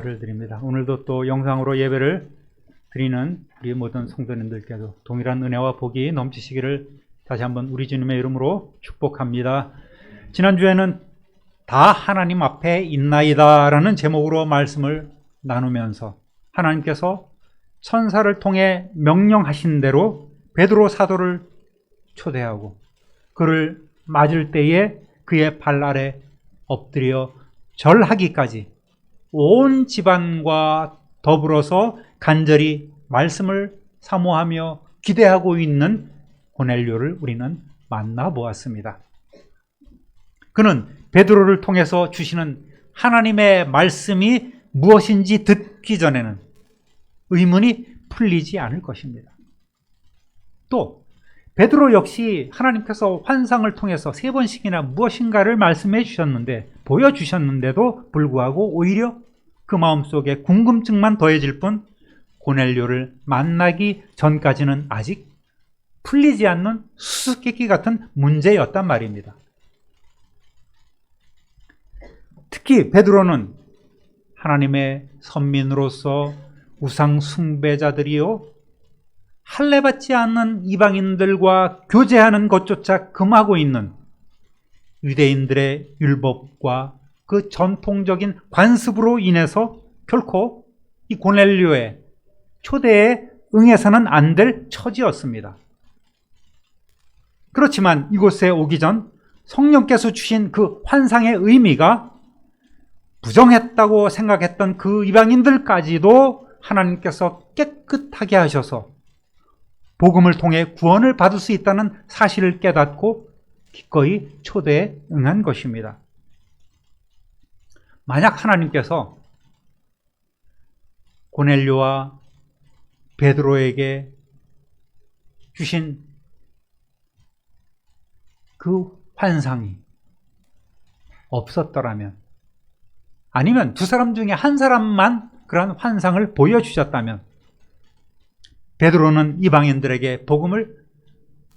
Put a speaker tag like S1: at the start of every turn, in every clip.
S1: 를 드립니다. 오늘도 또 영상으로 예배를 드리는 우리 모든 성도님들께도 동일한 은혜와 복이 넘치시기를 다시 한번 우리 주님의 이름으로 축복합니다. 지난주에는 다 하나님 앞에 있나이다 라는 제목으로 말씀을 나누면서 하나님께서 천사를 통해 명령하신 대로 베드로 사도를 초대하고 그를 맞을 때에 그의 발 아래 엎드려 절하기까지 온 집안과 더불어서 간절히 말씀을 사모하며 기대하고 있는 고넬료를 우리는 만나보았습니다. 그는 베드로를 통해서 주시는 하나님의 말씀이 무엇인지 듣기 전에는 의문이 풀리지 않을 것입니다. 또 베드로 역시 하나님께서 환상을 통해서 3번씩이나 무엇인가를 말씀해 주셨는데 보여주셨는데도 불구하고 오히려 그 마음속에 궁금증만 더해질 뿐 고넬료를 만나기 전까지는 아직 풀리지 않는 수수께끼 같은 문제였단 말입니다. 특히 베드로는 하나님의 선민으로서 우상 숭배자들이요 할례받지 않는 이방인들과 교제하는 것조차 금하고 있는 유대인들의 율법과 그 전통적인 관습으로 인해서 결코 이 고넬료의 초대에 응해서는 안 될 처지였습니다. 그렇지만 이곳에 오기 전 성령께서 주신 그 환상의 의미가 부정했다고 생각했던 그 이방인들까지도 하나님께서 깨끗하게 하셔서 복음을 통해 구원을 받을 수 있다는 사실을 깨닫고 기꺼이 초대에 응한 것입니다. 만약 하나님께서 고넬료와 베드로에게 주신 그 환상이 없었더라면, 아니면 두 사람 중에 한 사람만 그러한 환상을 보여주셨다면 베드로는 이방인들에게 복음을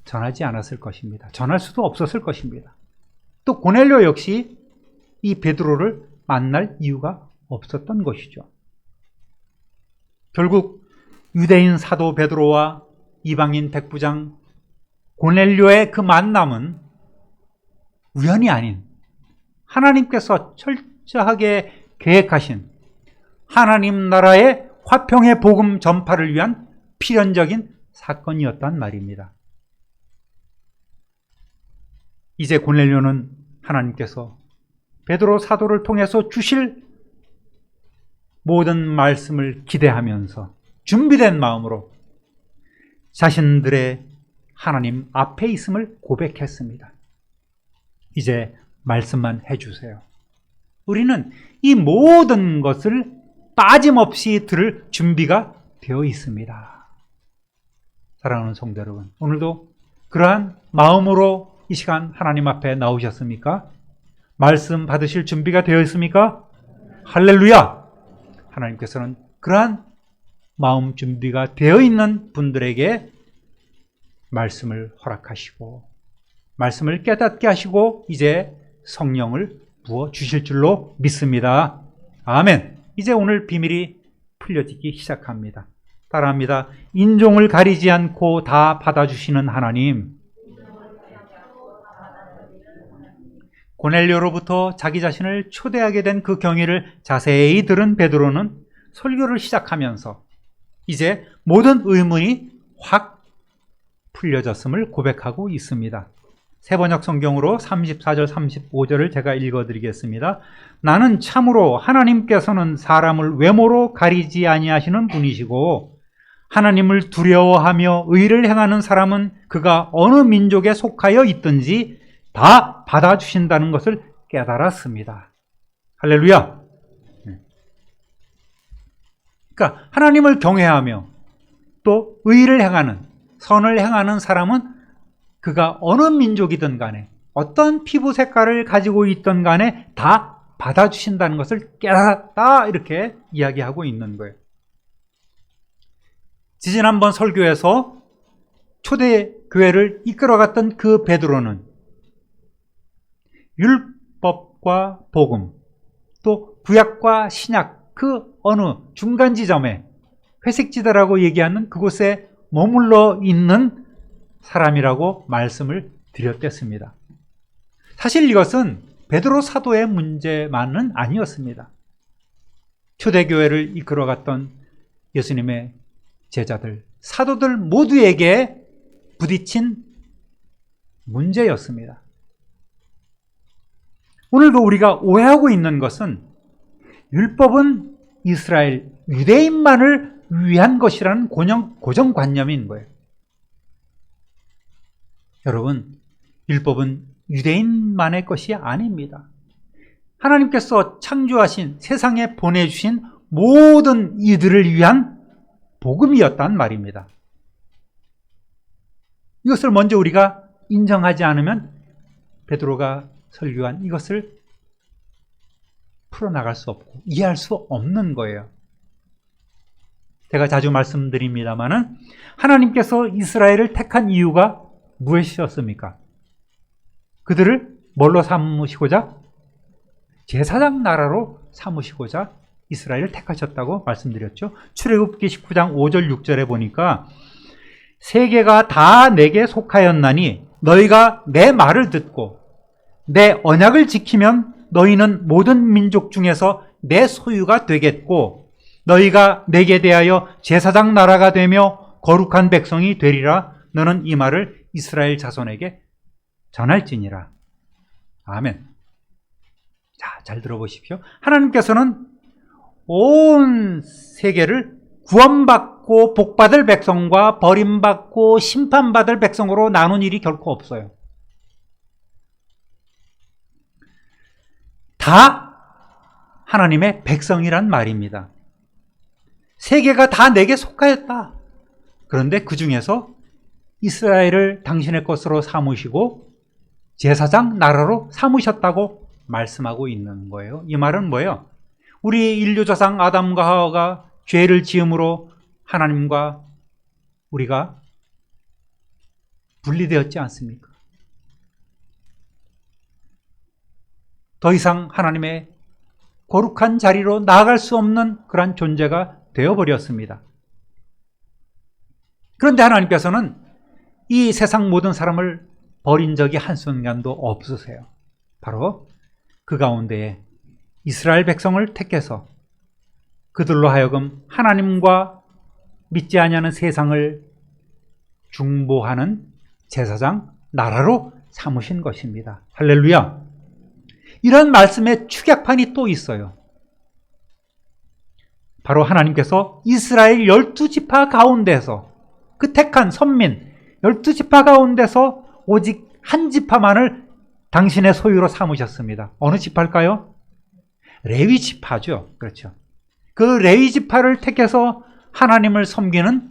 S1: 전하지 않았을 것입니다. 전할 수도 없었을 것입니다. 또 고넬료 역시 이 베드로를 만날 이유가 없었던 것이죠. 결국 유대인 사도 베드로와 이방인 백부장 고넬료의 그 만남은 우연이 아닌 하나님께서 철저하게 계획하신 하나님 나라의 화평의 복음 전파를 위한 필연적인 사건이었단 말입니다. 이제 고넬료는 하나님께서 베드로 사도를 통해서 주실 모든 말씀을 기대하면서 준비된 마음으로 자신들의 하나님 앞에 있음을 고백했습니다. 이제 말씀만 해주세요. 우리는 이 모든 것을 빠짐없이 들을 준비가 되어 있습니다. 사랑하는 성도 여러분, 오늘도 그러한 마음으로 이 시간 하나님 앞에 나오셨습니까? 말씀 받으실 준비가 되어 있습니까? 할렐루야! 하나님께서는 그러한 마음 준비가 되어 있는 분들에게 말씀을 허락하시고 말씀을 깨닫게 하시고 이제 성령을 부어 주실 줄로 믿습니다. 아멘. 이제 오늘 비밀이 풀려지기 시작합니다. 따라합니다. 인종을 가리지 않고 다 받아주시는 하나님. 고넬료로부터 자기 자신을 초대하게 된 그 경위를 자세히 들은 베드로는 설교를 시작하면서 이제 모든 의문이 확 풀려졌음을 고백하고 있습니다. 세번역 성경으로 34절 35절을 제가 읽어드리겠습니다. 나는 참으로 하나님께서는 사람을 외모로 가리지 아니하시는 분이시고 하나님을 두려워하며 의를 행하는 사람은 그가 어느 민족에 속하여 있든지 다 받아주신다는 것을 깨달았습니다. 할렐루야. 그러니까 하나님을 경외하며 또 의를 행하는, 선을 행하는 사람은 그가 어느 민족이든 간에 어떤 피부 색깔을 가지고 있든 간에 다 받아주신다는 것을 깨달았다, 이렇게 이야기하고 있는 거예요. 지지난번 설교에서 초대교회를 이끌어갔던 그 베드로는 율법과 복음, 또 구약과 신약 그 어느 중간 지점에 회색지대라고 얘기하는 그곳에 머물러 있는 사람이라고 말씀을 드렸댔습니다. 사실 이것은 베드로 사도의 문제만은 아니었습니다. 초대교회를 이끌어갔던 예수님의 제자들, 사도들 모두에게 부딪힌 문제였습니다. 오늘도 우리가 오해하고 있는 것은 율법은 이스라엘, 유대인만을 위한 것이라는 고정관념인 거예요. 여러분, 율법은 유대인만의 것이 아닙니다. 하나님께서 창조하신, 세상에 보내주신 모든 이들을 위한 복음이었단 말입니다. 이것을 먼저 우리가 인정하지 않으면 베드로가 설교한 이것을 풀어나갈 수 없고 이해할 수 없는 거예요. 제가 자주 말씀드립니다마는 하나님께서 이스라엘을 택한 이유가 무엇이었습니까? 그들을 뭘로 삼으시고자? 제사장 나라로 삼으시고자 이스라엘을 택하셨다고 말씀드렸죠. 출애굽기 19장 5절 6절에 보니까 세계가 다 내게 속하였나니 너희가 내 말을 듣고 내 언약을 지키면 너희는 모든 민족 중에서 내 소유가 되겠고 너희가 내게 대하여 제사장 나라가 되며 거룩한 백성이 되리라. 너는 이 말을 이스라엘 자손에게 전할지니라. 아멘. 자, 잘 들어보십시오. 하나님께서는 온 세계를 구원받고 복받을 백성과 버림받고 심판받을 백성으로 나눈 일이 결코 없어요. 다 하나님의 백성이란 말입니다. 세계가 다 내게 속하였다. 그런데 그 중에서 이스라엘을 당신의 것으로 삼으시고 제사장 나라로 삼으셨다고 말씀하고 있는 거예요. 이 말은 뭐예요? 우리 인류 조상 아담과 하와가 죄를 지음으로 하나님과 우리가 분리되었지 않습니까? 더 이상 하나님의 거룩한 자리로 나아갈 수 없는 그러한 존재가 되어버렸습니다. 그런데 하나님께서는 이 세상 모든 사람을 버린 적이 한순간도 없으세요. 바로 그 가운데에 이스라엘 백성을 택해서 그들로 하여금 하나님과 믿지 아니하는 세상을 중보하는 제사장 나라로 삼으신 것입니다. 할렐루야. 이런 말씀의 축약판이 또 있어요. 바로 하나님께서 이스라엘 12지파 가운데서 그 택한 선민 12지파 가운데서 오직 한 지파만을 당신의 소유로 삼으셨습니다. 어느 지파일까요? 레위 지파죠. 그렇죠. 그 레위 지파를 택해서 하나님을 섬기는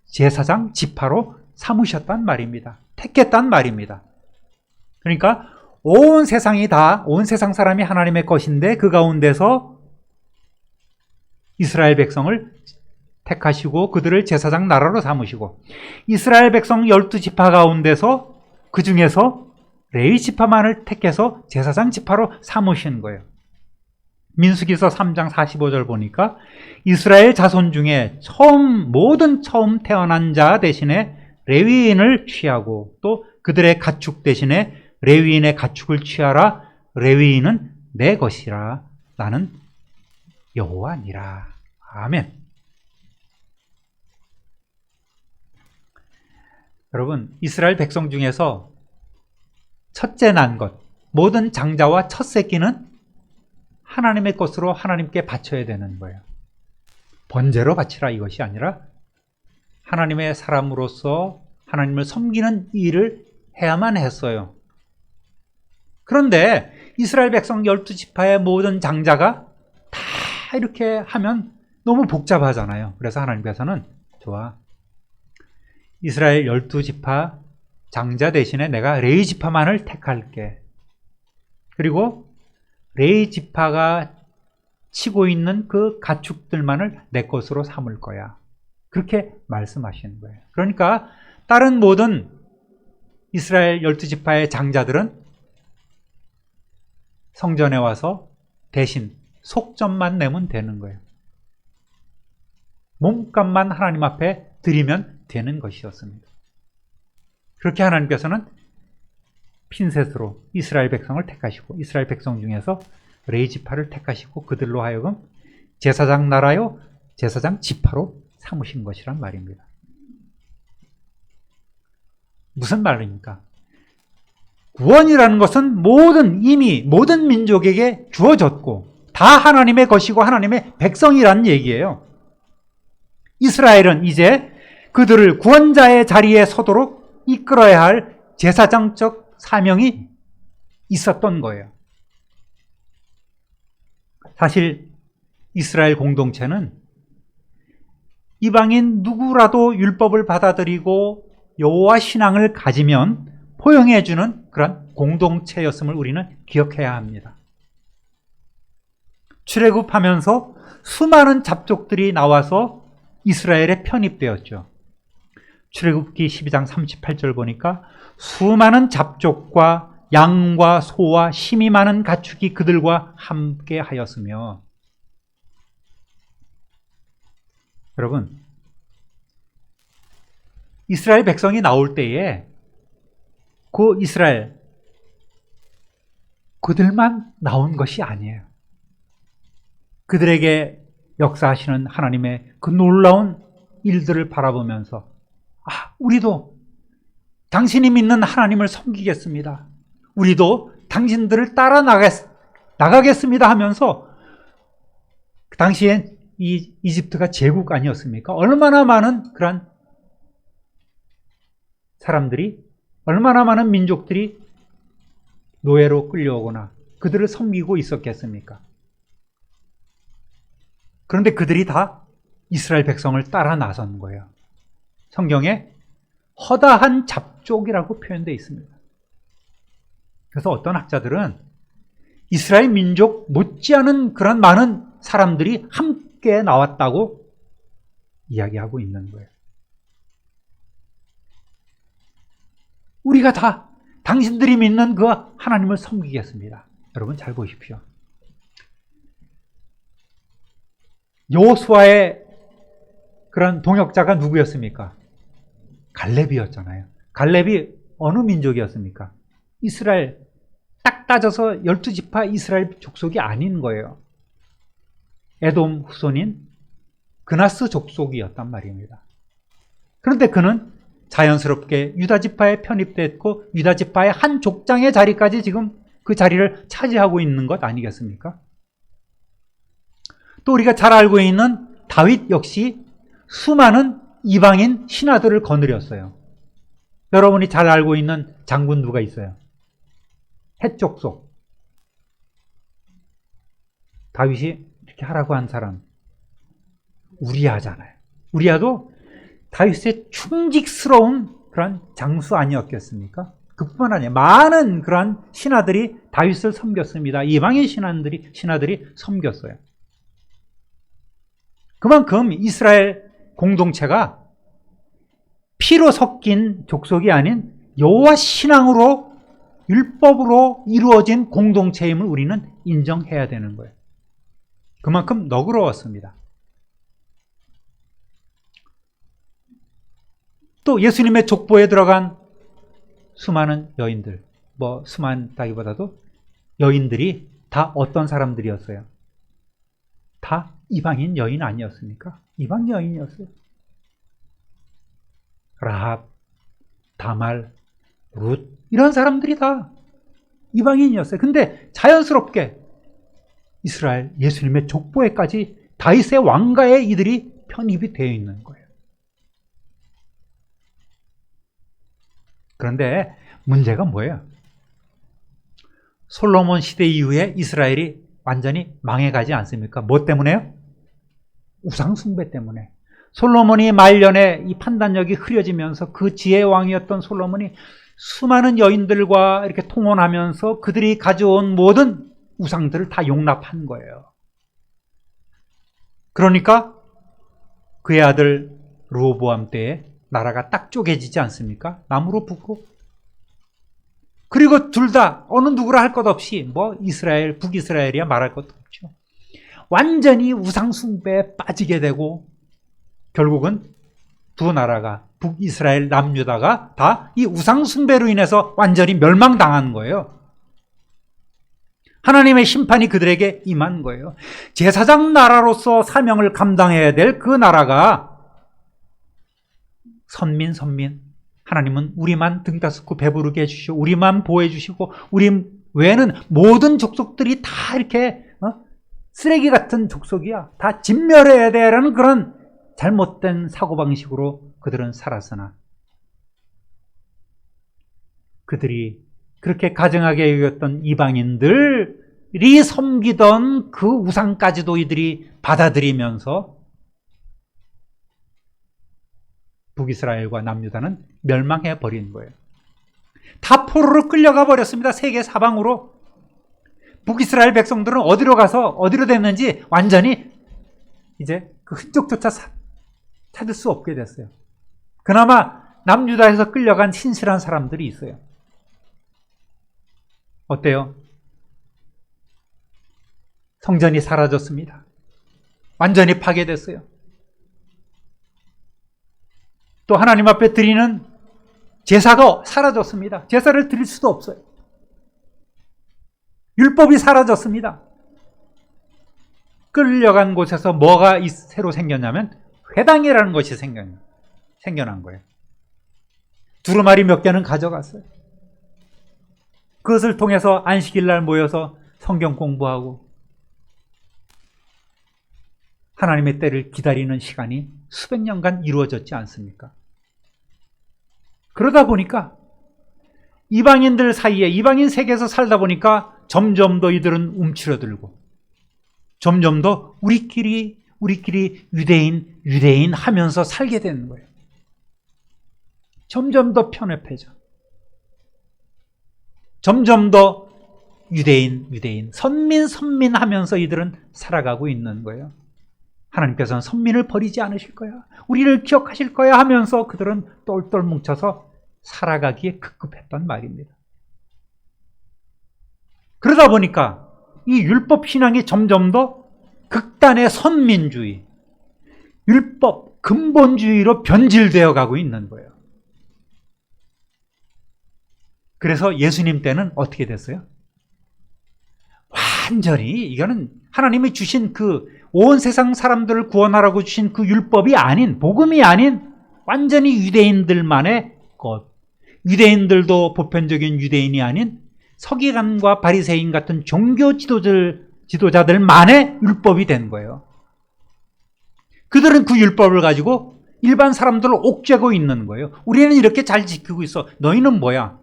S1: 제사장 지파로 삼으셨단 말입니다. 택했단 말입니다. 그러니까 온 세상이 다, 온 세상 사람이 하나님의 것인데 그 가운데서 이스라엘 백성을 택하시고 그들을 제사장 나라로 삼으시고 이스라엘 백성 12지파 가운데서 그 중에서 레위 지파만을 택해서 제사장 지파로 삼으신 거예요. 민수기서 3장 45절 보니까 이스라엘 자손 중에 모든 처음 태어난 자 대신에 레위인을 취하고 또 그들의 가축 대신에 레위인의 가축을 취하라. 레위인은 내 것이라. 나는 여호와니라. 아멘. 여러분, 이스라엘 백성 중에서 첫째 난 것, 모든 장자와 첫 새끼는 하나님의 것으로 하나님께 바쳐야 되는 거예요. 번제로 바치라 이것이 아니라 하나님의 사람으로서 하나님을 섬기는 일을 해야만 했어요. 그런데 이스라엘 백성 12지파의 모든 장자가 다 이렇게 하면 너무 복잡하잖아요. 그래서 하나님께서는 좋아. 이스라엘 12지파 장자 대신에 내가 레위 지파만을 택할게. 그리고 레위 지파가 치고 있는 그 가축들만을 내 것으로 삼을 거야. 그렇게 말씀하시는 거예요. 그러니까 다른 모든 이스라엘 12지파의 장자들은 성전에 와서 대신 속전만 내면 되는 거예요. 몸값만 하나님 앞에 드리면 되는 것이었습니다. 그렇게 하나님께서는 핀셋으로 이스라엘 백성을 택하시고 이스라엘 백성 중에서 레위지파를 택하시고 그들로 하여금 제사장 나라요 제사장 지파로 삼으신 것이란 말입니다. 무슨 말입니까? 구원이라는 것은 이미 모든 민족에게 주어졌고 다 하나님의 것이고 하나님의 백성이라는 얘기예요. 이스라엘은 이제 그들을 구원자의 자리에 서도록 이끌어야 할 제사장적 사명이 있었던 거예요. 사실 이스라엘 공동체는 이방인 누구라도 율법을 받아들이고 여호와 신앙을 가지면 포용해주는 그런 공동체였음을 우리는 기억해야 합니다. 출애굽하면서 수많은 잡족들이 나와서 이스라엘에 편입되었죠. 출애굽기 12장 38절 보니까 수많은 잡족과 양과 소와 힘이 많은 가축이 그들과 함께 하였으며, 여러분, 이스라엘 백성이 나올 때에 그 이스라엘 그들만 나온 것이 아니에요. 그들에게 역사하시는 하나님의 그 놀라운 일들을 바라보면서 우리도 당신이 믿는 하나님을 섬기겠습니다. 우리도 당신들을 따라 나가겠습니다 하면서 그 당시엔 이 이집트가 제국 아니었습니까? 얼마나 많은 그런 사람들이, 얼마나 많은 민족들이 노예로 끌려오거나 그들을 섬기고 있었겠습니까? 그런데 그들이 다 이스라엘 백성을 따라 나선 거예요. 성경에 허다한 잡족이라고 표현되어 있습니다. 그래서 어떤 학자들은 이스라엘 민족 못지않은 그런 많은 사람들이 함께 나왔다고 이야기하고 있는 거예요. 우리가 다 당신들이 믿는 그 하나님을 섬기겠습니다. 여러분 잘 보십시오. 여호수아의 그런 동역자가 누구였습니까? 갈렙이었잖아요. 갈렙이 어느 민족이었습니까? 이스라엘, 딱 따져서 12지파 이스라엘 족속이 아닌 거예요. 에돔 후손인 그나스 족속이었단 말입니다. 그런데 그는 자연스럽게 유다지파에 편입됐고 유다지파의 한 족장의 자리까지 지금 그 자리를 차지하고 있는 것 아니겠습니까? 또 우리가 잘 알고 있는 다윗 역시 수많은 이방인 신하들을 거느렸어요. 여러분이 잘 알고 있는 장군 누가 있어요? 헷 족속. 다윗이 이렇게 하라고 한 사람 우리아잖아요. 우리아도 다윗의 충직스러운 그런 장수 아니었겠습니까? 그뿐만 아니라 많은 그런 신하들이 다윗을 섬겼습니다. 이방인 신하들이 섬겼어요. 그만큼 이스라엘 공동체가 피로 섞인 족속이 아닌 여호와 신앙으로 율법으로 이루어진 공동체임을 우리는 인정해야 되는 거예요. 그만큼 너그러웠습니다. 또 예수님의 족보에 들어간 수많은 여인들, 수많다기보다도 여인들이 다 어떤 사람들이었어요? 다 이방인 여인 아니었습니까? 이방 여인이었어요. 라합, 다말, 룻 이런 사람들이 다 이방인이었어요. 근데 자연스럽게 이스라엘 예수님의 족보에까지 다윗의 왕가에 이들이 편입이 되어 있는 거예요. 그런데 문제가 뭐예요? 솔로몬 시대 이후에 이스라엘이 완전히 망해가지 않습니까? 뭐 때문에요? 우상 숭배 때문에. 솔로몬이 말년에 이 판단력이 흐려지면서 그 지혜의 왕이었던 솔로몬이 수많은 여인들과 이렇게 통혼하면서 그들이 가져온 모든 우상들을 다 용납한 거예요. 그러니까 그의 아들 르호보암 때에 나라가 딱 쪼개지지 않습니까? 남으로 북으로. 그리고 둘 다 어느 누구라 할 것 없이 이스라엘, 북이스라엘이야 말할 것도 없죠. 완전히 우상숭배에 빠지게 되고 결국은 두 나라가 북이스라엘, 남유다가 다 이 우상숭배로 인해서 완전히 멸망당한 거예요. 하나님의 심판이 그들에게 임한 거예요. 제사장 나라로서 사명을 감당해야 될 그 나라가 선민 하나님은 우리만 등다스고 배부르게 해주시고 우리만 보호해 주시고 우리 외에는 모든 족속들이 다 이렇게 쓰레기 같은 족속이야. 다 진멸해야 돼라는 그런 잘못된 사고방식으로 그들은 살았으나 그들이 그렇게 가증하게 여겼던 이방인들이 섬기던 그 우상까지도 이들이 받아들이면서 북이스라엘과 남유다는 멸망해 버린 거예요. 다 포로로 끌려가 버렸습니다. 세계 사방으로. 북이스라엘 백성들은 어디로 가서 어디로 됐는지 완전히 이제 그 흔적조차 찾을 수 없게 됐어요. 그나마 남유다에서 끌려간 신실한 사람들이 있어요. 어때요? 성전이 사라졌습니다. 완전히 파괴됐어요. 또 하나님 앞에 드리는 제사가 사라졌습니다. 제사를 드릴 수도 없어요. 율법이 사라졌습니다. 끌려간 곳에서 뭐가 새로 생겼냐면 회당이라는 것이 생겨난 거예요. 두루마리 몇 개는 가져갔어요. 그것을 통해서 안식일날 모여서 성경 공부하고 하나님의 때를 기다리는 시간이 수백 년간 이루어졌지 않습니까? 그러다 보니까 이방인들 사이에 이방인 세계에서 살다 보니까 점점 더 이들은 움츠러들고 점점 더 우리끼리 유대인 하면서 살게 되는 거예요. 점점 더 편협해져. 점점 더 유대인 선민 하면서 이들은 살아가고 있는 거예요. 하나님께서는 선민을 버리지 않으실 거야. 우리를 기억하실 거야 하면서 그들은 똘똘 뭉쳐서 살아가기에 급급했단 말입니다. 그러다 보니까 이 율법 신앙이 점점 더 극단의 선민주의, 율법 근본주의로 변질되어 가고 있는 거예요. 그래서 예수님 때는 어떻게 됐어요? 완전히 이거는 하나님이 주신 그 온 세상 사람들을 구원하라고 주신 그 율법이 아닌, 복음이 아닌 완전히 유대인들만의 것. 유대인들도 보편적인 유대인이 아닌 서기관과 바리새인 같은 종교 지도자들만의 율법이 된 거예요. 그들은 그 율법을 가지고 일반 사람들을 옥죄고 있는 거예요. 우리는 이렇게 잘 지키고 있어. 너희는 뭐야?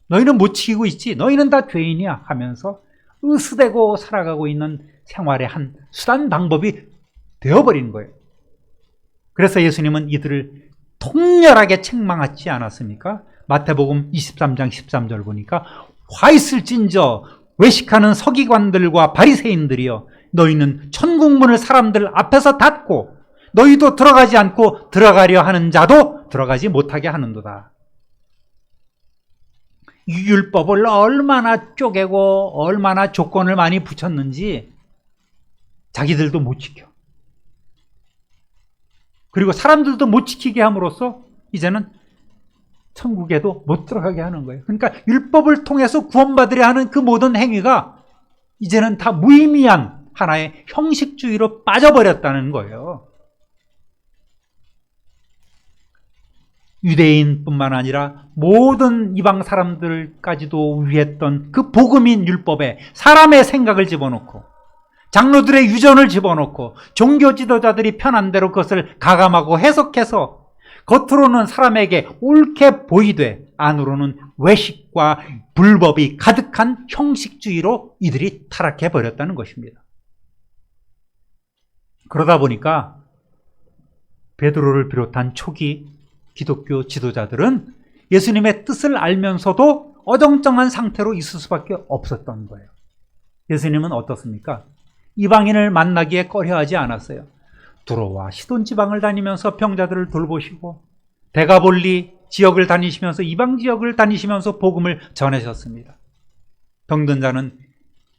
S1: 너희는 못 지키고 있지? 너희는 다 죄인이야 하면서 으스대고 살아가고 있는 생활의 한 수단 방법이 되어버린 거예요. 그래서 예수님은 이들을 통렬하게 책망하지 않았습니까? 마태복음 23장 13절 보니까 화 있을진저 외식하는 서기관들과 바리새인들이여 너희는 천국문을 사람들 앞에서 닫고 너희도 들어가지 않고 들어가려 하는 자도 들어가지 못하게 하는도다. 이 율법을 얼마나 쪼개고 얼마나 조건을 많이 붙였는지 자기들도 못 지켜. 그리고 사람들도 못 지키게 함으로써 이제는 천국에도 못 들어가게 하는 거예요. 그러니까 율법을 통해서 구원받으려 하는 그 모든 행위가 이제는 다 무의미한 하나의 형식주의로 빠져버렸다는 거예요. 유대인뿐만 아니라 모든 이방 사람들까지도 위했던 그 복음인 율법에 사람의 생각을 집어넣고 장로들의 유전을 집어넣고 종교 지도자들이 편한 대로 그것을 가감하고 해석해서 겉으로는 사람에게 옳게 보이되 안으로는 외식과 불법이 가득한 형식주의로 이들이 타락해 버렸다는 것입니다. 그러다 보니까 베드로를 비롯한 초기 기독교 지도자들은 예수님의 뜻을 알면서도 어정쩡한 상태로 있을 수밖에 없었던 거예요. 예수님은 어떻습니까? 이방인을 만나기에 꺼려하지 않았어요. 두로와 시돈 지방을 다니면서 병자들을 돌보시고 데가볼리 지역을 다니시면서 이방 지역을 다니시면서 복음을 전하셨습니다. 병든 자는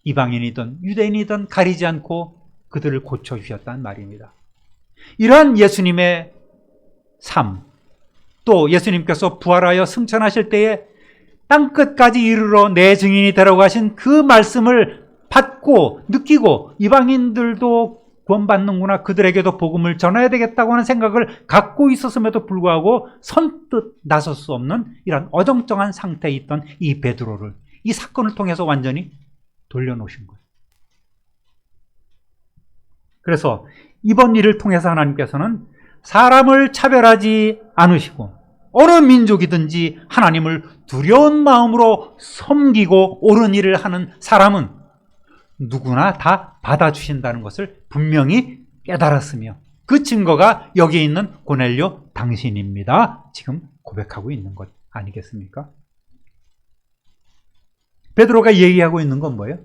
S1: 이방인이든 유대인이든 가리지 않고 그들을 고쳐주셨다는 말입니다. 이러한 예수님의 삶, 또 예수님께서 부활하여 승천하실 때에 땅끝까지 이르러 내 증인이 되라고 하신 그 말씀을 받고 느끼고 이방인들도 구원받는구나, 그들에게도 복음을 전해야 되겠다고 하는 생각을 갖고 있었음에도 불구하고 선뜻 나설 수 없는 이런 어정쩡한 상태에 있던 이 베드로를 이 사건을 통해서 완전히 돌려놓으신 거예요. 그래서 이번 일을 통해서 하나님께서는 사람을 차별하지 않으시고 어느 민족이든지 하나님을 두려운 마음으로 섬기고 옳은 일을 하는 사람은 누구나 다 받아주신다는 것을 분명히 깨달았으며 그 증거가 여기에 있는 고넬료 당신입니다. 지금 고백하고 있는 것 아니겠습니까? 베드로가 얘기하고 있는 건 뭐예요?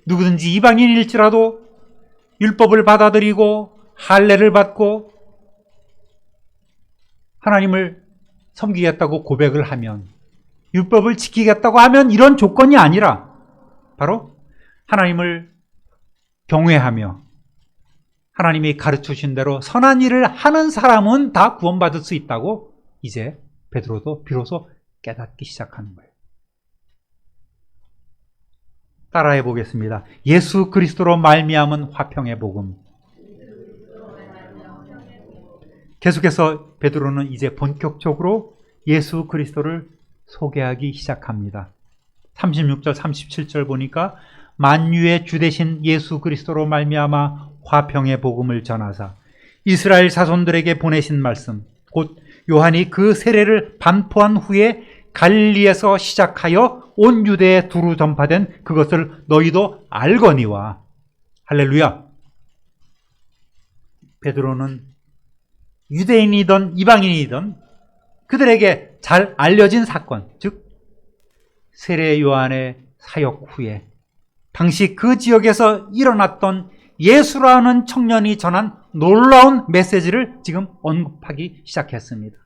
S1: 누구든지 이방인일지라도 율법을 받아들이고 할례를 받고 하나님을 섬기겠다고 고백을 하면, 율법을 지키겠다고 하면 이런 조건이 아니라 바로 하나님을 경외하며 하나님이 가르쳐주신 대로 선한 일을 하는 사람은 다 구원받을 수 있다고 이제 베드로도 비로소 깨닫기 시작하는 거예요. 따라해 보겠습니다. 예수 그리스도로 말미암은 화평의 복음. 계속해서 베드로는 이제 본격적으로 예수 그리스도를 소개하기 시작합니다. 36절 37절 보니까 만유의 주 되신 예수 그리스도로 말미암아 화평의 복음을 전하사 이스라엘 자손들에게 보내신 말씀, 곧 요한이 그 세례를 반포한 후에 갈릴리에서 시작하여 온 유대에 두루 전파된 그것을 너희도 알거니와. 할렐루야. 베드로는 유대인이든 이방인이든 그들에게 잘 알려진 사건, 즉 세례 요한의 사역 후에 당시 그 지역에서 일어났던 예수라는 청년이 전한 놀라운 메시지를 지금 언급하기 시작했습니다.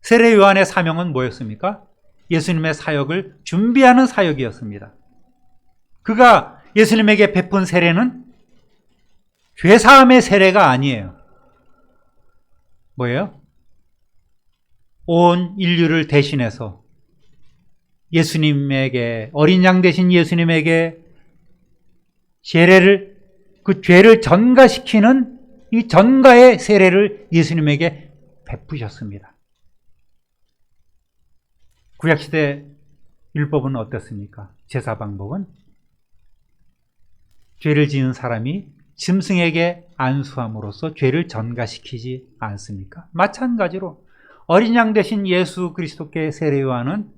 S1: 세례 요한의 사명은 뭐였습니까? 예수님의 사역을 준비하는 사역이었습니다. 그가 예수님에게 베푼 세례는 죄사함의 세례가 아니에요. 뭐예요? 온 인류를 대신해서 예수님에게, 어린 양 되신 예수님에게 세례를, 그 죄를 전가시키는 이 전가의 세례를 예수님에게 베푸셨습니다. 구약시대 율법은 어떻습니까? 제사 방법은 죄를 지은 사람이 짐승에게 안수함으로써 죄를 전가시키지 않습니까? 마찬가지로 어린 양 되신 예수 그리스도께 세례 요한은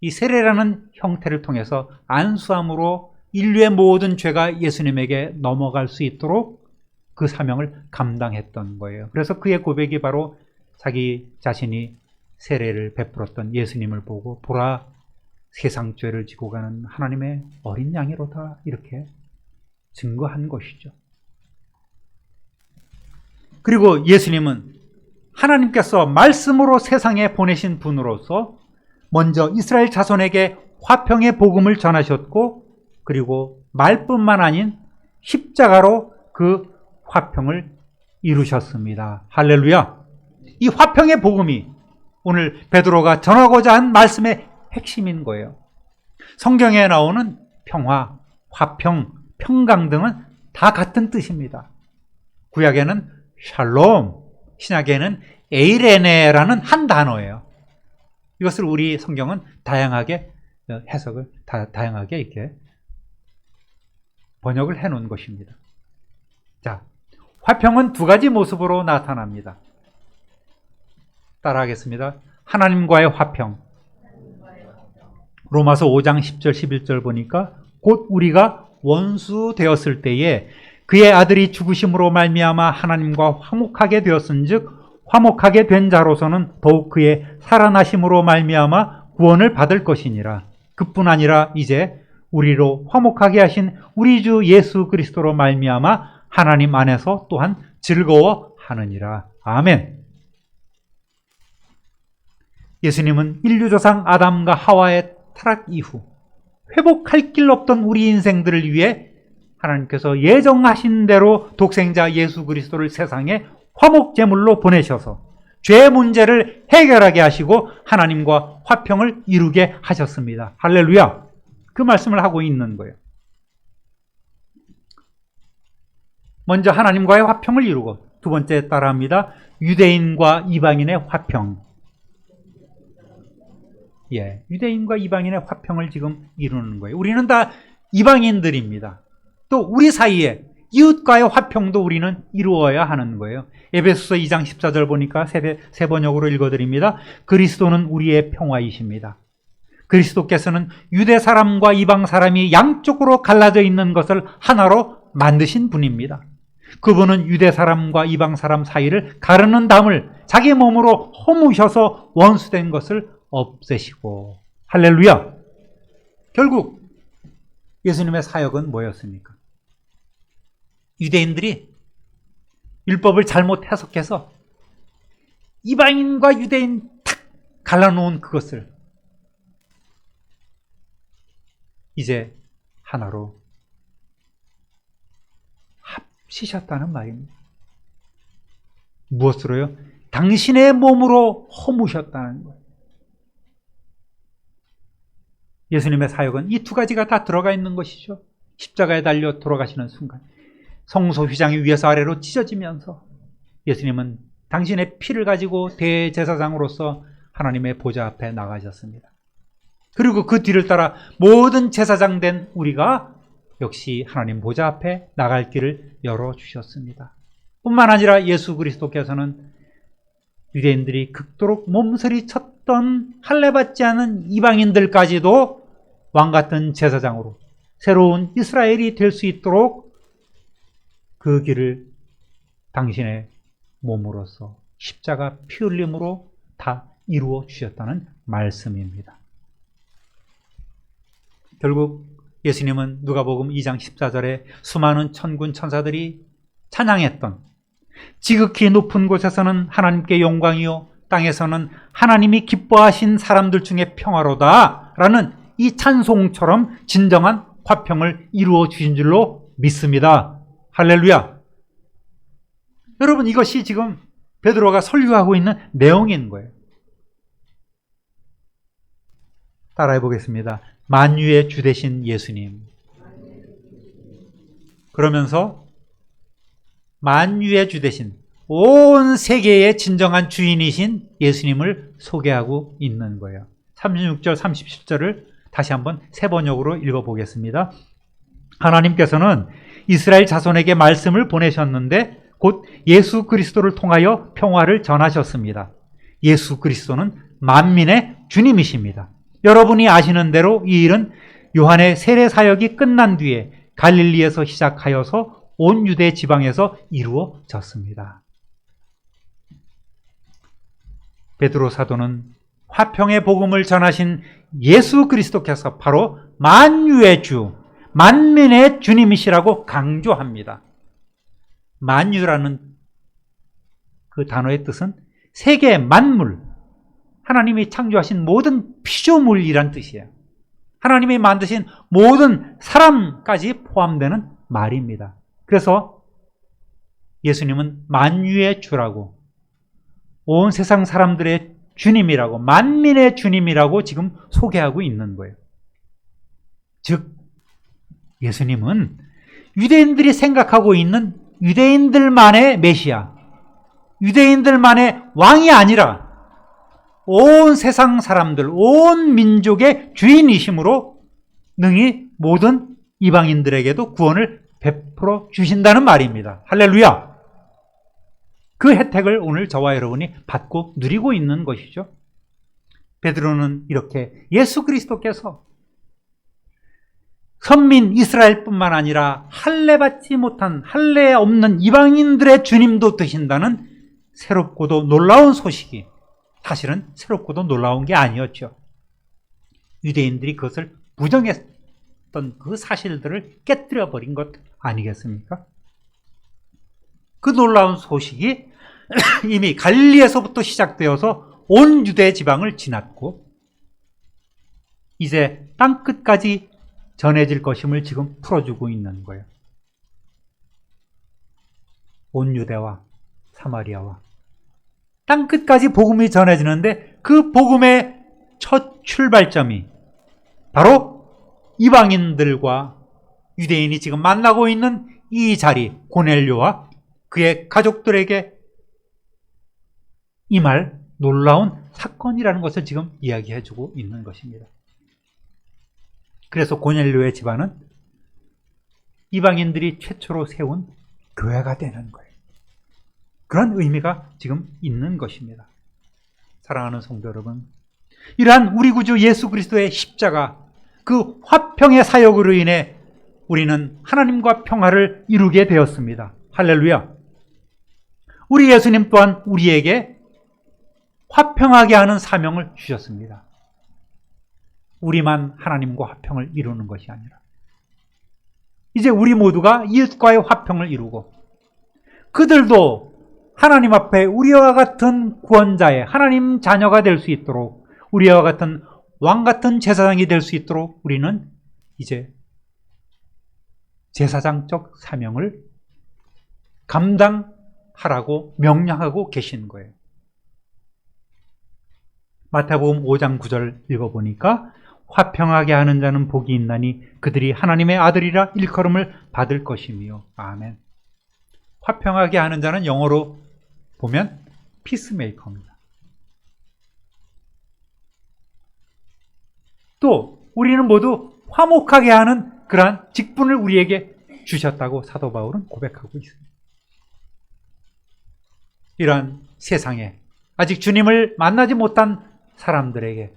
S1: 이 세례라는 형태를 통해서 안수함으로 인류의 모든 죄가 예수님에게 넘어갈 수 있도록 그 사명을 감당했던 거예요. 그래서 그의 고백이 바로 자기 자신이 세례를 베풀었던 예수님을 보고 보라, 세상 죄를 지고 가는 하나님의 어린 양이로다, 이렇게 증거한 것이죠. 그리고 예수님은 하나님께서 말씀으로 세상에 보내신 분으로서 먼저 이스라엘 자손에게 화평의 복음을 전하셨고, 그리고 말뿐만 아닌 십자가로 그 화평을 이루셨습니다. 할렐루야. 이 화평의 복음이 오늘 베드로가 전하고자 한 말씀의 핵심인 거예요. 성경에 나오는 평화, 화평, 평강 등은 다 같은 뜻입니다. 구약에는 샬롬, 신약에는 에이레네라는 한 단어예요. 이것을 우리 성경은 다양하게 해석을, 다양하게 이렇게 번역을 해 놓은 것입니다. 자, 화평은 두 가지 모습으로 나타납니다. 따라하겠습니다. 하나님과의 화평. 로마서 5장 10절 11절 보니까 곧 우리가 원수 되었을 때에 그의 아들이 죽으심으로 말미암아 하나님과 화목하게 되었은즉 화목하게 된 자로서는 더욱 그의 살아나심으로 말미암아 구원을 받을 것이니라. 그뿐 아니라 이제 우리로 화목하게 하신 우리 주 예수 그리스도로 말미암아 하나님 안에서 또한 즐거워하느니라. 아멘. 예수님은 인류조상 아담과 하와의 타락 이후 회복할 길 없던 우리 인생들을 위해 하나님께서 예정하신 대로 독생자 예수 그리스도를 세상에 화목제물로 보내셔서 죄 문제를 해결하게 하시고 하나님과 화평을 이루게 하셨습니다. 할렐루야! 그 말씀을 하고 있는 거예요. 먼저 하나님과의 화평을 이루고, 두 번째 따라합니다. 유대인과 이방인의 화평. 유대인과 이방인의 화평을 지금 이루는 거예요. 우리는 다 이방인들입니다. 또 우리 사이에 이웃과의 화평도 우리는 이루어야 하는 거예요. 에베소서 2장 14절 보니까 세 번역으로 읽어드립니다. 그리스도는 우리의 평화이십니다. 그리스도께서는 유대 사람과 이방 사람이 양쪽으로 갈라져 있는 것을 하나로 만드신 분입니다. 그분은 유대 사람과 이방 사람 사이를 가르는 담을 자기 몸으로 허무셔서 원수된 것을 없애시고, 할렐루야! 결국 예수님의 사역은 뭐였습니까? 유대인들이 율법을 잘못 해석해서 이방인과 유대인 탁 갈라놓은 그것을 이제 하나로 합치셨다는 말입니다. 무엇으로요? 당신의 몸으로 허무셨다는 거예요. 예수님의 사역은 이 두 가지가 다 들어가 있는 것이죠. 십자가에 달려 돌아가시는 순간 성소 휘장이 위에서 아래로 찢어지면서 예수님은 당신의 피를 가지고 대제사장으로서 하나님의 보좌 앞에 나가셨습니다. 그리고 그 뒤를 따라 모든 제사장 된 우리가 역시 하나님 보좌 앞에 나갈 길을 열어주셨습니다. 뿐만 아니라 예수 그리스도께서는 유대인들이 극도록 몸서리 쳤던 할례받지 않은 이방인들까지도 왕같은 제사장으로 새로운 이스라엘이 될 수 있도록 그 길을 당신의 몸으로서 십자가 피 흘림으로 다 이루어 주셨다는 말씀입니다. 결국 예수님은 누가복음 2장 14절에 수많은 천군 천사들이 찬양했던 지극히 높은 곳에서는 하나님께 영광이요 땅에서는 하나님이 기뻐하신 사람들 중에 평화로다 라는 이 찬송처럼 진정한 화평을 이루어 주신 줄로 믿습니다. 할렐루야! 여러분, 이것이 지금 베드로가 설교하고 있는 내용인 거예요. 따라해 보겠습니다. 만유의 주 되신 예수님. 그러면서 만유의 주 되신 온 세계의 진정한 주인이신 예수님을 소개하고 있는 거예요. 36절, 37절을 다시 한번 세 번역으로 읽어보겠습니다. 하나님께서는 이스라엘 자손에게 말씀을 보내셨는데 곧 예수 그리스도를 통하여 평화를 전하셨습니다. 예수 그리스도는 만민의 주님이십니다. 여러분이 아시는 대로 이 일은 요한의 세례 사역이 끝난 뒤에 갈릴리에서 시작하여서 온 유대 지방에서 이루어졌습니다. 베드로 사도는 화평의 복음을 전하신 예수 그리스도께서 바로 만유의 주, 만민의 주님이시라고 강조합니다. 만유라는 그 단어의 뜻은 세계 만물, 하나님이 창조하신 모든 피조물이란 뜻이에요. 하나님이 만드신 모든 사람까지 포함되는 말입니다. 그래서 예수님은 만유의 주라고, 온 세상 사람들의 주님이라고, 만민의 주님이라고 지금 소개하고 있는 거예요. 즉, 예수님은 유대인들이 생각하고 있는 유대인들만의 메시아, 유대인들만의 왕이 아니라 온 세상 사람들, 온 민족의 주인이심으로 능히 모든 이방인들에게도 구원을 베풀어 주신다는 말입니다. 할렐루야! 그 혜택을 오늘 저와 여러분이 받고 누리고 있는 것이죠. 베드로는 이렇게 예수 그리스도께서 선민 이스라엘뿐만 아니라 할례받지 못한, 할례 없는 이방인들의 주님도 되신다는 새롭고도 놀라운 소식이 사실은 새롭고도 놀라운 게 아니었죠. 유대인들이 그것을 부정했던 그 사실들을 깨뜨려 버린 것 아니겠습니까? 그 놀라운 소식이 이미 갈릴리에서부터 시작되어서 온 유대 지방을 지났고 이제 땅끝까지 전해질 것임을 지금 풀어주고 있는 거예요. 온 유대와 사마리아와 땅끝까지 복음이 전해지는데 그 복음의 첫 출발점이 바로 이방인들과 유대인이 지금 만나고 있는 이 자리, 고넬료와 그의 가족들에게 임할 놀라운 사건이라는 것을 지금 이야기해주고 있는 것입니다. 그래서 고넬료의 집안은 이방인들이 최초로 세운 교회가 되는 거예요. 그런 의미가 지금 있는 것입니다. 사랑하는 성도 여러분, 이러한 우리 구주 예수 그리스도의 십자가, 그 화평의 사역으로 인해 우리는 하나님과 평화를 이루게 되었습니다. 할렐루야. 우리 예수님 또한 우리에게 화평하게 하는 사명을 주셨습니다. 우리만 하나님과 화평을 이루는 것이 아니라 이제 우리 모두가 이웃과의 화평을 이루고 그들도 하나님 앞에 우리와 같은 구원자의 하나님 자녀가 될 수 있도록, 우리와 같은 왕 같은 제사장이 될 수 있도록 우리는 이제 제사장적 사명을 감당하라고 명령하고 계신 거예요. 마태복음 5장 9절 읽어보니까 화평하게 하는 자는 복이 있나니 그들이 하나님의 아들이라 일컬음을 받을 것이며. 아멘. 화평하게 하는 자는 영어로 보면 피스메이커입니다. 또 우리는 모두 화목하게 하는 그러한 직분을 우리에게 주셨다고 사도 바울은 고백하고 있습니다. 이러한 세상에 아직 주님을 만나지 못한 사람들에게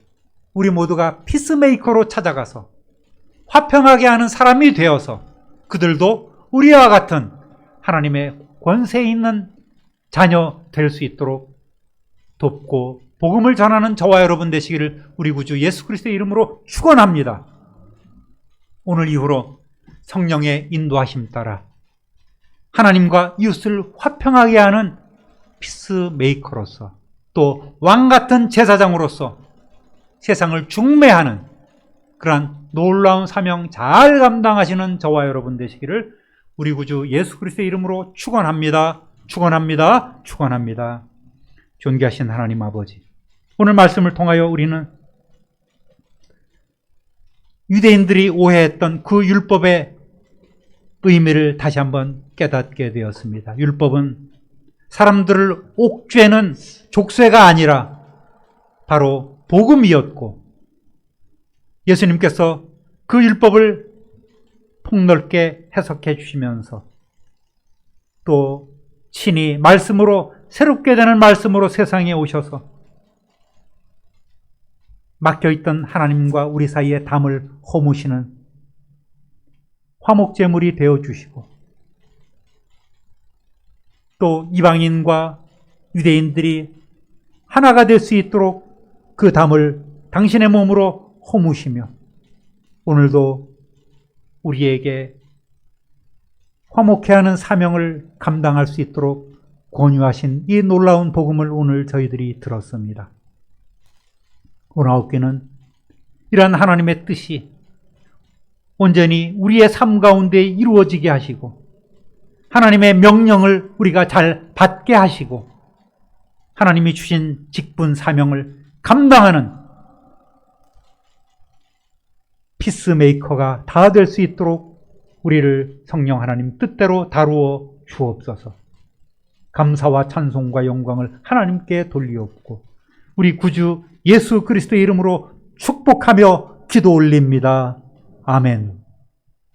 S1: 우리 모두가 피스메이커로 찾아가서 화평하게 하는 사람이 되어서 그들도 우리와 같은 하나님의 권세 있는 자녀 될 수 있도록 돕고 복음을 전하는 저와 여러분 되시기를 우리 구주 예수 그리스도의 이름으로 축원합니다. 오늘 이후로 성령의 인도하심 따라 하나님과 이웃을 화평하게 하는 피스메이커로서 또 왕같은 제사장으로서 세상을 중매하는 그러한 놀라운 사명 잘 감당하시는 저와 여러분 되시기를 우리 구주 예수 그리스도의 이름으로 축원합니다. 축원합니다. 축원합니다. 존귀하신 하나님 아버지, 오늘 말씀을 통하여 우리는 유대인들이 오해했던 그 율법의 의미를 다시 한번 깨닫게 되었습니다. 율법은 사람들을 옥죄는 족쇄가 아니라 바로 복음이었고, 예수님께서 그 율법을 폭넓게 해석해 주시면서 또 친히 말씀으로, 새롭게 되는 말씀으로 세상에 오셔서 막혀있던 하나님과 우리 사이의 담을 허무시는 화목제물이 되어주시고, 또 이방인과 유대인들이 하나가 될 수 있도록 그 담을 당신의 몸으로 허무시며 오늘도 우리에게 화목해 하는 사명을 감당할 수 있도록 권유하신 이 놀라운 복음을 오늘 저희들이 들었습니다. 오나옵기는 이러한 하나님의 뜻이 온전히 우리의 삶 가운데 이루어지게 하시고 하나님의 명령을 우리가 잘 받게 하시고 하나님이 주신 직분 사명을 감당하는 피스메이커가 다 될 수 있도록 우리를 성령 하나님 뜻대로 다루어 주옵소서. 감사와 찬송과 영광을 하나님께 돌리옵고 우리 구주 예수 그리스도의 이름으로 축복하며 기도 올립니다. 아멘.